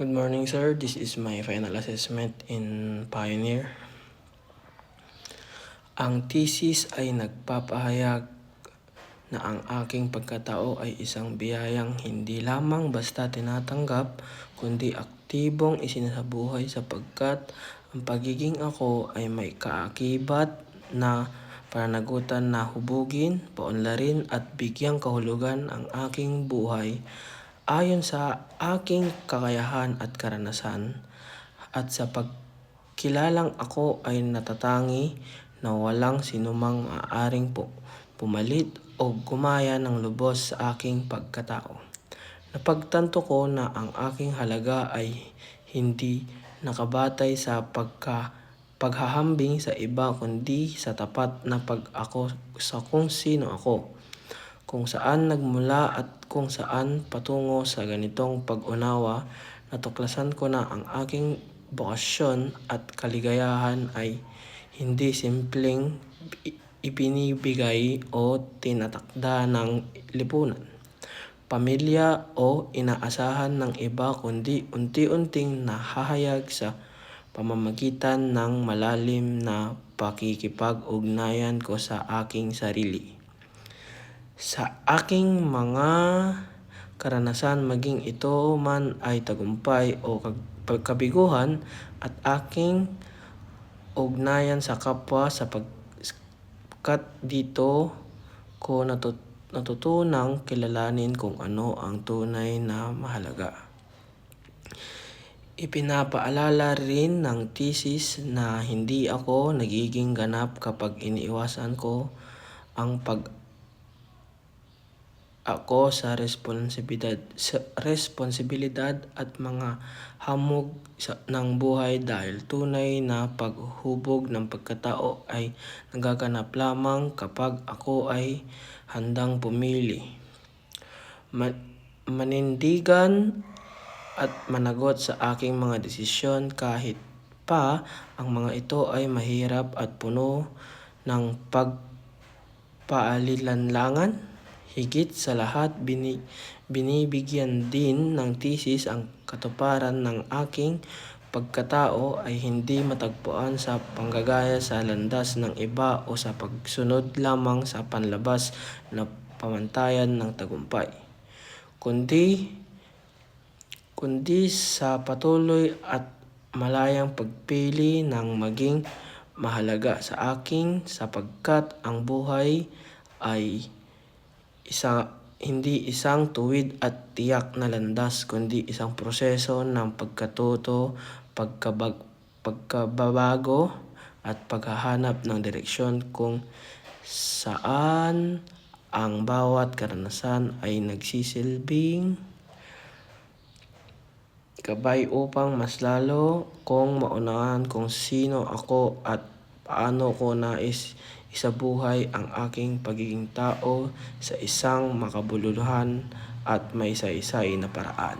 Good morning, sir. This is my final assessment in Pioneer. Ang thesis ay nagpapahayag na ang aking pagkatao ay isang biyayang hindi lamang basta tinatanggap, kundi aktibong isinasabuhay sapagkat ang pagiging ako ay may kaakibat na pananagutan na hubugin, paunlarin at bigyang kahulugan ang aking buhay ayon sa aking kakayahan at karanasan, at sa pagkilalang ako ay natatangi na walang sinumang maaaring pumalit o gumaya ng lubos sa aking pagkatao. Napagtanto ko na ang aking halaga ay hindi nakabatay sa paghahambing sa iba, kundi sa tapat na pag-ako sa kung sino ako, kung saan nagmula at kung saan patungo. Sa ganitong pag-unawa, natuklasan ko na ang aking bokasyon at kaligayahan ay hindi simpleng ipinibigay o tinatakda ng lipunan, pamilya o inaasahan ng iba, kundi unti-unting nahahayag sa pamamagitan ng malalim na pakikipag-ugnayan ko sa aking sarili, sa aking mga karanasan, maging ito man ay tagumpay o kabiguhan, at aking ugnayan sa kapwa, sapagkat dito ko natutunang kilalanin kung ano ang tunay na mahalaga. Ipinapaalala rin ng thesis na hindi ako nagiging ganap kapag iniiwasan ko ang ako sa responsibilidad at mga hamog ng buhay, dahil tunay na paghubog ng pagkatao ay nagaganap lamang kapag ako ay handang pumili, manindigan at managot sa aking mga desisyon, kahit pa ang mga ito ay mahirap at puno ng pag-paalilanlangan. Higit sa lahat, binibigyan din ng thesis ang katuparan ng aking pagkatao ay hindi matagpuan sa panggagaya sa landas ng iba o sa pagsunod lamang sa panlabas na pamantayan ng tagumpay, kundi sa patuloy at malayang pagpili ng maging mahalaga sa akin, sapagkat ang buhay ay hindi isang tuwid at tiyak na landas, kundi isang proseso ng pagkatuto, pagkababago at paghahanap ng direksyon, kung saan ang bawat karanasan ay nagsisilbing gabay upang mas lalo kong maunawaan kung sino ako at paano ko nais isabuhay ang aking pagiging tao sa isang makabuluhan at may saysay na paraan.